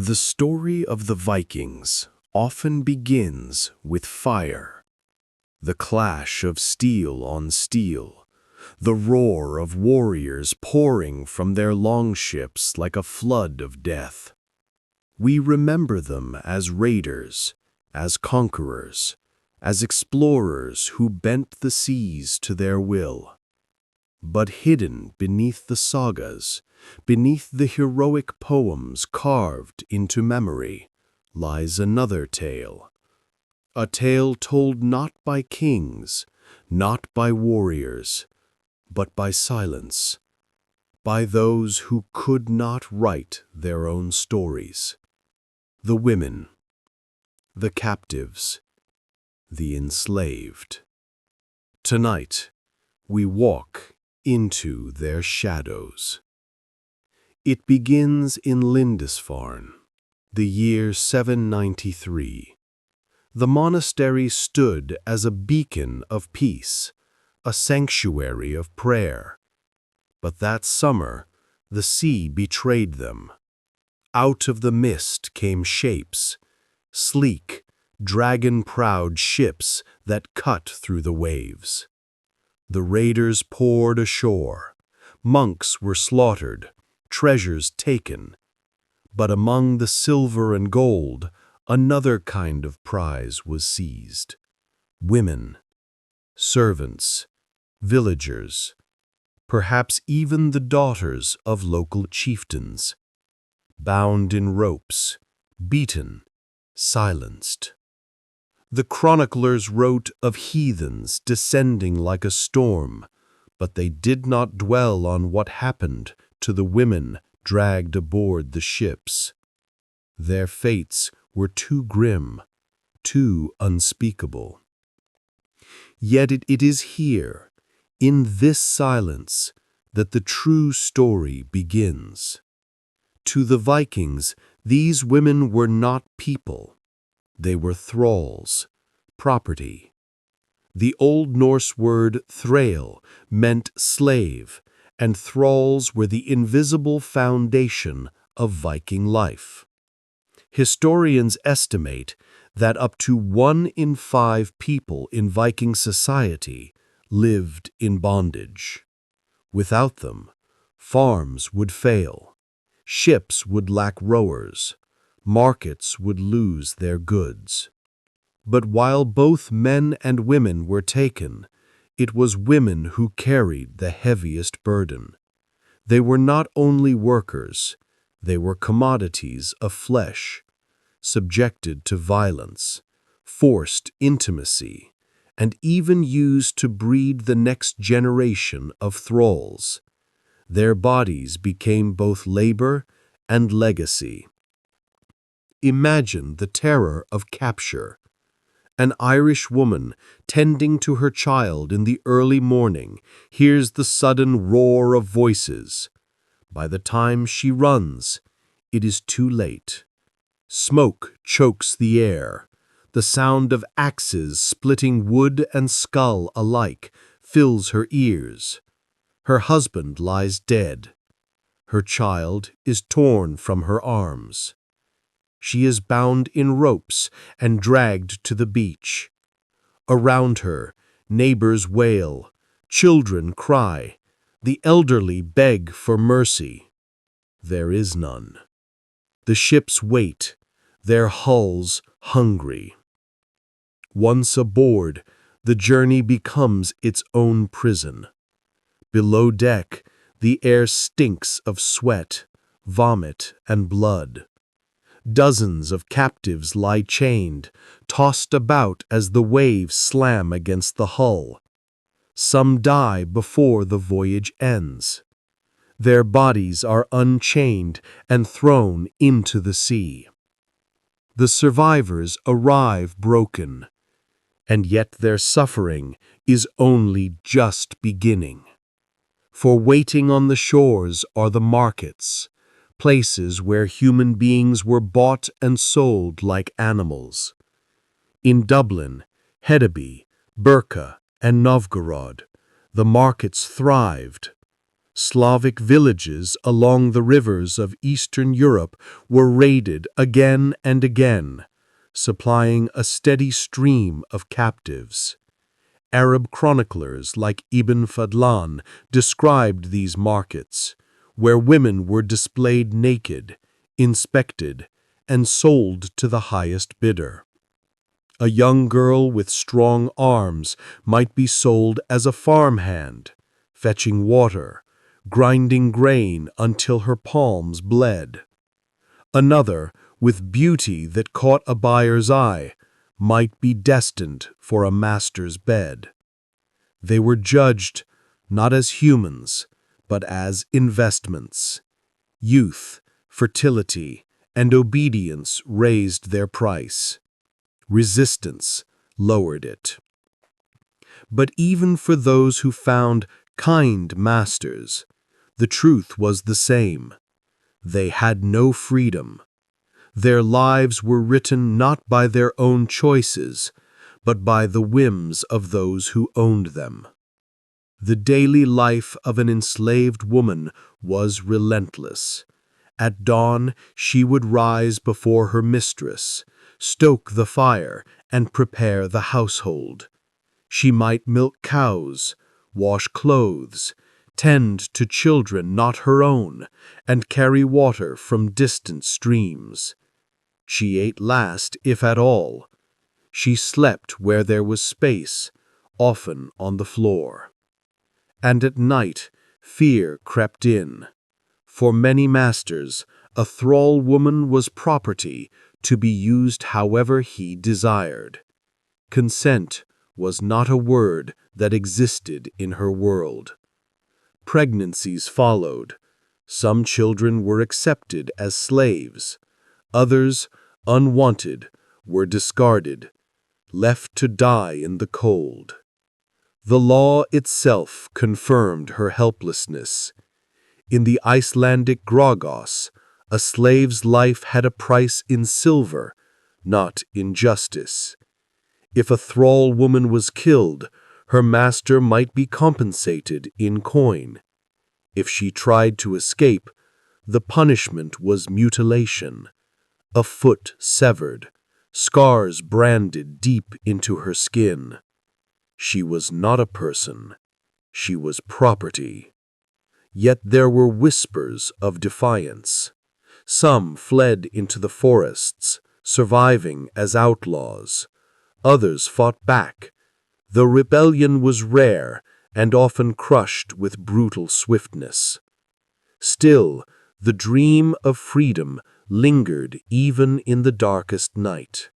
The story of the Vikings often begins with fire. The clash of steel on steel, the roar of warriors pouring from their longships like a flood of death. We remember them as raiders, as conquerors, as explorers who bent the seas to their will. But hidden beneath the sagas, beneath the heroic poems carved into memory, lies another tale. A tale told not by kings, not by warriors, but by silence, by those who could not write their own stories. The women, the captives, the enslaved. Tonight, we walk into their shadows. It begins in Lindisfarne, the year 793. The monastery stood as a beacon of peace, a sanctuary of prayer. But that summer, the sea betrayed them. Out of the mist came shapes, sleek, dragon-prowed ships that cut through the waves. The raiders poured ashore. Monks were slaughtered, treasures taken. But among the silver and gold, another kind of prize was seized. Women, servants, villagers, perhaps even the daughters of local chieftains. Bound in ropes, beaten, silenced. The chroniclers wrote of heathens descending like a storm, but they did not dwell on what happened to the women dragged aboard the ships. Their fates were too grim, too unspeakable. Yet it is here, in this silence, that the true story begins. To the Vikings, these women were not people. They were thralls, property. The Old Norse word thrail meant slave, and thralls were the invisible foundation of Viking life. Historians estimate that up to 1 in 5 people in Viking society lived in bondage. Without them, farms would fail, ships would lack rowers, markets would lose their goods. But while both men and women were taken, it was women who carried the heaviest burden. They were not only workers, they were commodities of flesh, subjected to violence, forced intimacy, and even used to breed the next generation of thralls. Their bodies became both labor and legacy. Imagine the terror of capture. An Irish woman, tending to her child in the early morning, hears the sudden roar of voices. By the time she runs, it is too late. Smoke chokes the air. The sound of axes splitting wood and skull alike fills her ears. Her husband lies dead. Her child is torn from her arms. She is bound in ropes and dragged to the beach. Around her, neighbors wail, children cry, the elderly beg for mercy. There is none. The ships wait, their hulls hungry. Once aboard, the journey becomes its own prison. Below deck, the air stinks of sweat, vomit, and blood. Dozens of captives lie chained, tossed about as the waves slam against the hull. Some die before the voyage ends. Their bodies are unchained and thrown into the sea. The survivors arrive broken, and yet their suffering is only just beginning. For waiting on the shores are the markets, places where human beings were bought and sold like animals. In Dublin, Hedeby, Birka, and Novgorod, the markets thrived. Slavic villages along the rivers of Eastern Europe were raided again and again, supplying a steady stream of captives. Arab chroniclers like Ibn Fadlan described these markets, where women were displayed naked, inspected, and sold to the highest bidder. A young girl with strong arms might be sold as a farmhand, fetching water, grinding grain until her palms bled. Another, with beauty that caught a buyer's eye, might be destined for a master's bed. They were judged not as humans, but as investments. Youth, fertility, and obedience raised their price. Resistance lowered it. But even for those who found kind masters, the truth was the same. They had no freedom. Their lives were written not by their own choices, but by the whims of those who owned them. The daily life of an enslaved woman was relentless. At dawn, she would rise before her mistress, stoke the fire, and prepare the household. She might milk cows, wash clothes, tend to children not her own, and carry water from distant streams. She ate last, if at all. She slept where there was space, often on the floor. And at night, fear crept in. For many masters, a thrall woman was property to be used however he desired. Consent was not a word that existed in her world. Pregnancies followed. Some children were accepted as slaves. Others, unwanted, were discarded, left to die in the cold. The law itself confirmed her helplessness. In the Icelandic Grogos, a slave's life had a price in silver, not in justice. If a thrall woman was killed, her master might be compensated in coin. If she tried to escape, the punishment was mutilation. A foot severed, scars branded deep into her skin. She was not a person. She was property. Yet there were whispers of defiance. Some fled into the forests, surviving as outlaws. Others fought back. The rebellion was rare and often crushed with brutal swiftness. Still, the dream of freedom lingered even in the darkest night.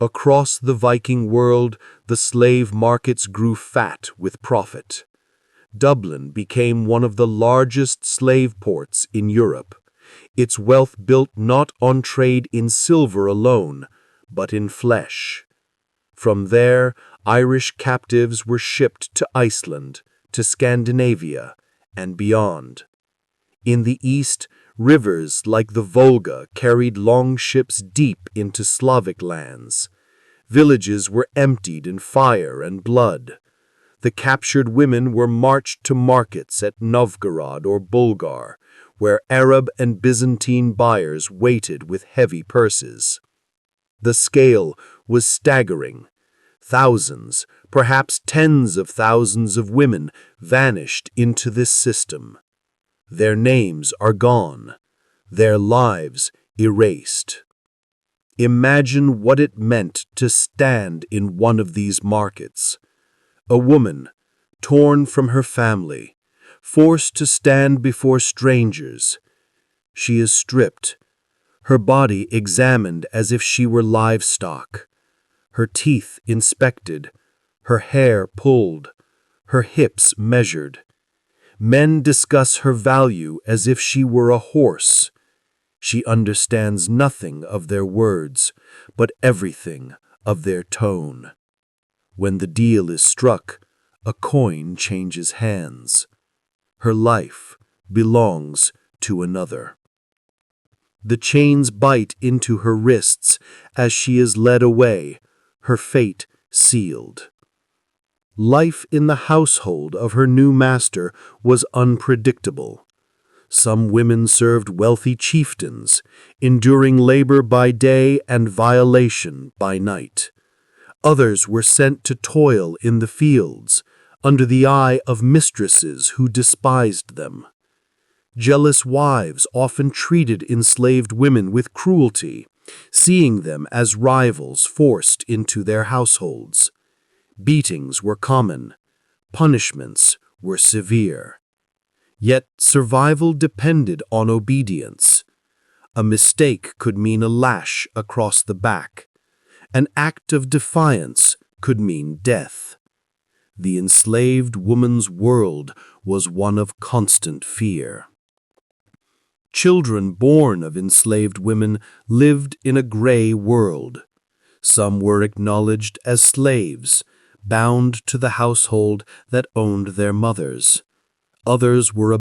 Across the Viking world, the slave markets grew fat with profit. Dublin became one of the largest slave ports in Europe, its wealth built not on trade in silver alone, but in flesh. From there, Irish captives were shipped to Iceland, to Scandinavia, and beyond. In the east, rivers like the Volga carried long ships deep into Slavic lands. Villages were emptied in fire and blood. The captured women were marched to markets at Novgorod or Bulgar, where Arab and Byzantine buyers waited with heavy purses. The scale was staggering. Thousands, perhaps tens of thousands of women vanished into this system. Their names are gone, their lives erased. Imagine what it meant to stand in one of these markets. A woman, torn from her family, forced to stand before strangers. She is stripped, her body examined as if she were livestock, her teeth inspected, her hair pulled, her hips measured. Men discuss her value as if she were a horse. She understands nothing of their words, but everything of their tone. When the deal is struck, a coin changes hands. Her life belongs to another. The chains bite into her wrists as she is led away, her fate sealed. Life in the household of her new master was unpredictable. Some women served wealthy chieftains, enduring labor by day and violation by night. Others were sent to toil in the fields, under the eye of mistresses who despised them. Jealous wives often treated enslaved women with cruelty, seeing them as rivals forced into their households. Beatings were common. Punishments were severe. Yet survival depended on obedience. A mistake could mean a lash across the back. An act of defiance could mean death. The enslaved woman's world was one of constant fear. Children born of enslaved women lived in a gray world. Some were acknowledged as slaves, bound to the household that owned their mothers. Others were